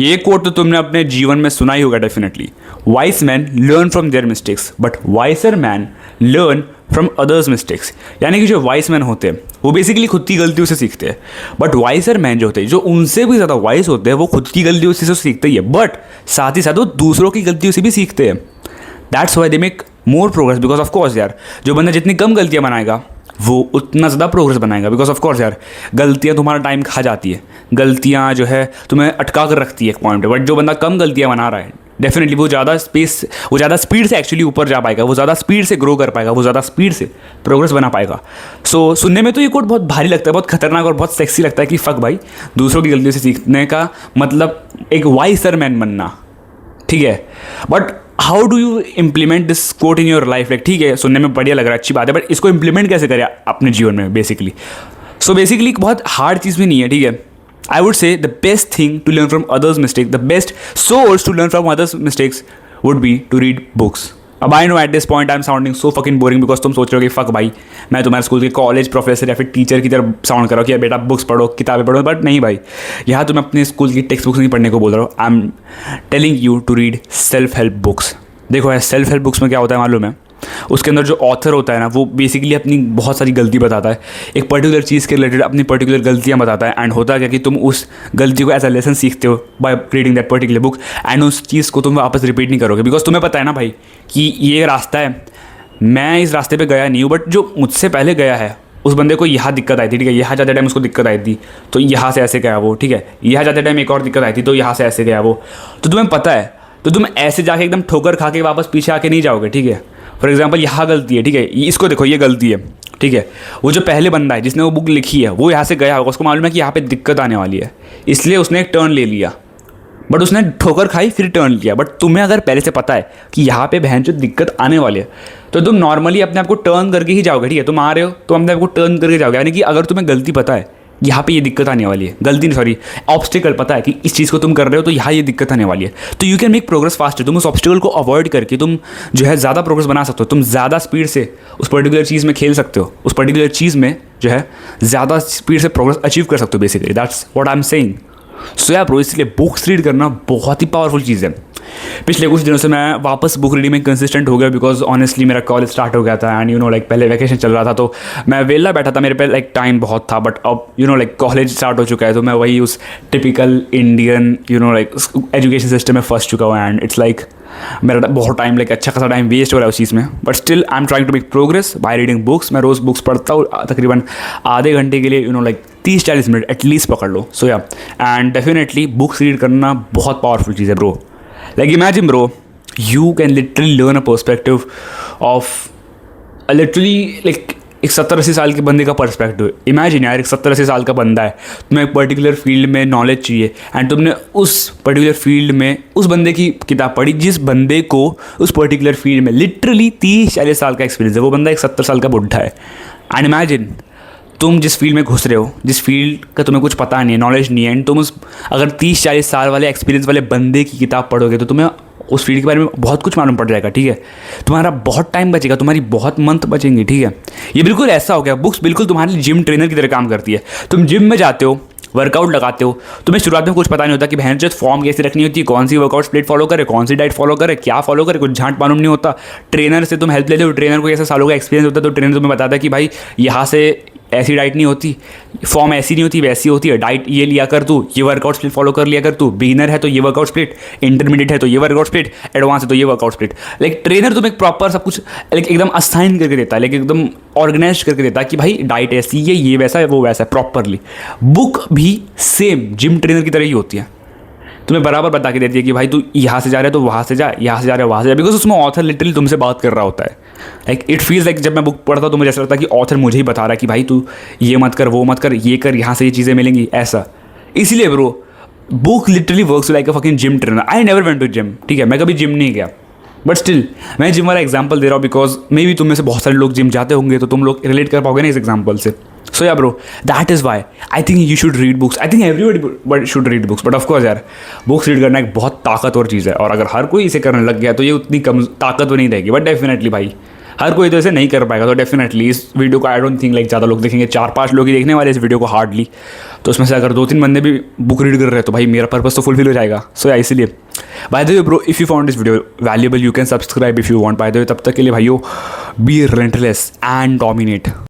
ये कोट तो तुमने अपने जीवन में सुना ही होगा definitely. Wise man learn from their mistakes but wiser man learn from others mistakes. यानी कि जो वाइस मैन होते हैं वो बेसिकली खुद की गलतियों से सीखते हैं, बट वाइसर मैन जो होते हैं, जो उनसे भी ज़्यादा वाइस होते हैं, वो खुद की गलतियों से सीखते ही है, बट साथ ही साथ वो दूसरों की गलतियों से भी सीखते हैं। That's why they make more progress, because of course यार जो बंदा जितनी कम गलतियाँ बनाएगा वो उतना ज़्यादा प्रोग्रेस बनाएगा। बिकॉज ऑफ कोर्स यार गलतियाँ तुम्हारा टाइम खा जाती है, गलतियाँ जो है तुम्हें अटका कर रखती है एक पॉइंट पे, बट जो बंदा कम गलतियाँ बना रहा है डेफिनेटली वो ज़्यादा स्पीड से एक्चुअली ऊपर जा पाएगा, वो ज़्यादा स्पीड से ग्रो कर पाएगा, वो ज़्यादा स्पीड से प्रोग्रेस बना पाएगा। सो सुनने में तो ये कोट बहुत भारी लगता है, बहुत खतरनाक और बहुत सेक्सी लगता है कि फक भाई, दूसरों की गलतियों से सीखने का मतलब एक वाइसर मैन बनना, ठीक है। But how do you implement this quote in your life? Like ठीक है, सुनने में बढ़िया लग रहा है, अच्छी बात है, बट इसको इम्प्लीमेंट कैसे करें अपने जीवन में बेसिकली? सो बेसिकली बहुत हार्ड चीज़ भी नहीं है, ठीक है। I would say the best thing to learn from others mistake, the best source to learn from others mistakes would be to read books. अब I know at this point I am sounding so fucking boring, because तुम सोच रहे हो कि fuck भाई मैं तुम्हारे school के कॉलेज प्रोफेसर या फिर टीचर की तरह साउंड कर रहा हूँ कि यार बेटा बुक्स पढ़ो, किताबें पढ़ो, बट नहीं भाई, यहाँ तो मैं अपने स्कूल की टेक्स्ट बुक्स नहीं पढ़ने को बोल रहा हूँ। I am telling you to read self help books. देखो यार सेल्फ हेल्प बुक्स में क्या होता है मालूम है? उसके अंदर जो ऑथर होता है ना, वो बेसिकली अपनी बहुत सारी गलती बताता है, एक पर्टिकुलर चीज़ के रिलेटेड अपनी पर्टिकुलर गलतियाँ बताता है, एंड होता है क्या कि तुम उस गलती को एज अ लेसन सीखते हो by reading that particular book, and उस चीज़ को तुम वापस रिपीट नहीं करोगे, बिकॉज तुम्हें पता है ना भाई कि ये रास्ता है, मैं इस रास्ते पर गया नहीं हूँ, बट जो मुझसे पहले गया है उस बंदे को यहाँ दिक्कत आई थी, ठीक है, यहाँ जाते टाइम उसको दिक्कत आई थी तो यहाँ से ऐसे गया वो, ठीक है, यहाँ जाते टाइम एक और दिक्कत आई थी तो यहाँ से ऐसे गया वो, तो तुम्हें पता है, तो तुम ऐसे जाके एकदम ठोकर खा के वापस पीछे आके नहीं जाओगे, ठीक है। फॉर एग्जांपल यहाँ गलती है, ठीक है, इसको देखो ये गलती है, ठीक है, वो जो पहले बंदा है जिसने वो बुक लिखी है वो यहाँ से गया होगा, उसको मालूम है कि यहाँ पे दिक्कत आने वाली है, इसलिए उसने एक टर्न ले लिया, बट उसने ठोकर खाई फिर टर्न लिया। बट तुम्हें अगर पहले से पता है कि यहाँ पे बहन जो दिक्कत आने वाली है तो तुम नॉर्मली अपने आप को टर्न करके ही जाओगे, ठीक है, तुम आ रहे हो तो अपने आप को टर्न करके जाओगे। यानी कि अगर तुम्हें गलती पता है यहाँ पे ये दिक्कत आने वाली है, गलती नहीं सॉरी ऑब्स्टिकल पता है कि इस चीज़ को तुम कर रहे हो तो यहाँ ये दिक्कत आने वाली है, तो you can make progress faster. तुम उस ऑब्स्टिकल को अवॉइड करके तुम जो है ज़्यादा प्रोग्रेस बना सकते हो, तुम ज़्यादा स्पीड से उस पर्टिकुलर चीज़ में खेल सकते हो, उस पर्टिकुलर चीज़ में जो है ज़्यादा स्पीड से प्रोग्रेस अचीव कर सकते हो। Basically that's what I am saying. So ya bro, इसलिए बुक्स रीड करना बहुत ही पावरफुल चीज़ है। पिछले कुछ दिनों से मैं वापस बुक रीडिंग में कंसिस्टेंट हो गया, बिकॉज ऑनेस्टली मेरा कॉलेज स्टार्ट हो गया था एंड यू नो लाइक पहले वैकेशन चल रहा था तो मैं वेला बैठा था, मेरे पे लाइक टाइम बहुत था, बट अब you know like college start हो चुका है तो मैं वही उस typical Indian you know like education system में फंस चुका हूँ, एंड इट्स लाइक मेरा बहुत टाइम लाइक अच्छा खासा टाइम वेस्ट हो रहा है उस चीज़ में, but still I am trying to make progress by reading books. मैं रोज़ बुक्स पढ़ता हूँ तकरीबन आधे घंटे के लिए, you know like 30-40 minute at least पकड़ लो। सो या एंड डेफिनेटली बुक्स रीड करना बहुत पावरफुल चीज़ है bro. Like imagine bro, you can literally learn a perspective of literally like एक 70-80 साल के बंदे का पर्सपेक्टिव। इमेजिन यार एक 70-80 साल का बंदा है, तुम्हें एक पर्टिकुलर फील्ड में नॉलेज चाहिए एंड तुमने उस पर्टिकुलर फील्ड में उस बंदे की किताब पढ़ी जिस बंदे को उस पर्टिकुलर फील्ड में लिटरली 30-40 साल का एक्सपीरियंस है, वो बंदा एक 70 साल का बुढ़ा है। एंड इमेजिन तुम जिस फील्ड में घुस रहे हो, जिस फील्ड का तुम्हें कुछ पता नहीं है, नॉलेज नहीं है, एंड तुम उस अगर 30-40 साल वाले एक्सपीरियंस वाले बंदे की किताब पढ़ोगे तो तुम्हें उस फील्ड के बारे में बहुत कुछ मालूम पड़ जाएगा, ठीक है। तुम्हारा बहुत टाइम बचेगा, तुम्हारी बहुत मंथ बचेंगे, ठीक है। ये बिल्कुल ऐसा हो गया, बुक्स बिल्कुल तुम्हारे लिए जिम ट्रेनर की तरह काम करती है। तुम जिम में जाते हो, वर्कआउट लगाते हो, तुम्हें शुरुआत में कुछ पता नहीं होता कि बहन जो फॉर्म कैसे रखनी होती है, कौन सी वर्कआउट स्प्लिट फॉलो करे, कौन सी डाइट फॉलो करे, क्या फॉलो करे, कुछ झांट मालूम नहीं होता। ट्रेनर से तुम हेल्प लेते हो, ट्रेनर को ऐसा सालों का एक्सपीरियंस होता है तो ट्रेनर तुम्हें बताता है कि भाई यहाँ से ऐसी डाइट नहीं होती, फॉर्म ऐसी नहीं होती वैसी होती है, डाइट ये लिया कर तू, ये वर्कआउट स्प्लिट फॉलो कर लिया कर तू, बिगिनर है तो ये वर्कआउट स्प्लिट, इंटरमीडिएट है तो ये वर्कआउट स्प्लिट, एडवांस है तो ये वर्कआउट स्प्लिट। लाइक ट्रेनर तुम्हें प्रॉपर सब कुछ लाइक एकदम असाइन करके देता है, लाइक एकदम ऑर्गेनाइज करके देता है कि भाई डाइट ऐसी है, ये वैसा है, वो वैसा है प्रॉपरली। बुक भी सेम जिम ट्रेनर की तरह ही होती है, तुम्हें बराबर बता के देती है कि भाई तू यहाँ से जा रहा है तो वहाँ से जा, यहाँ से जा रहा है वहाँ से जा, बिकॉज उसमें ऑथर लिटरली तुमसे बात कर रहा होता है। लाइक इट फील्स लाइक जब मैं बुक पढ़ता हूँ तो मुझे ऐसा लगता है कि ऑथर मुझे ही बता रहा है कि भाई तू ये मत कर, वो मत कर, ये कर, यहाँ से ये चीज़ें मिलेंगी ऐसा। इसीलिए bro book literally works like a fucking gym trainer. I never went to gym, ठीक है, मैं कभी जिम नहीं गया, बट स्टिल मैं जिम वाला एग्जाम्पल दे रहा हूँ बिकॉज मे बी तुम में से बहुत सारे लोग जिम जाते होंगे तो तुम लोग रिलेट कर पाओगे ना इस एग्जाम्पल से। सो ya bro that is why I think you should read books. I think everybody should read books, but of course यार बुक्स रीड करना एक बहुत ताकतवर चीज़ है और अगर हर कोई इसे करने लग गया तो ये उतनी कम ताकतवर नहीं रहेगी, बट डेफिनेटली भाई हर कोई तो ऐसे नहीं कर पाएगा, तो डेफिनेटली इस वीडियो को आई डोंट थिंक लाइक ज़्यादा लोग देखेंगे, 4-5 लोग ही देखने वाले इस वीडियो को हार्डली। तो उसमें से अगर 2-3 बंदे भी बुक रीड कर रहे हैं तो भाई मेरा पर्पस तो फुलफिल हो जाएगा। सो या इसलिए by the way bro, if you found this video valuable you can subscribe if you want. By the way तब तक के लिए भाइयों, बी रिलेंटलेस एंड डोमिनेट।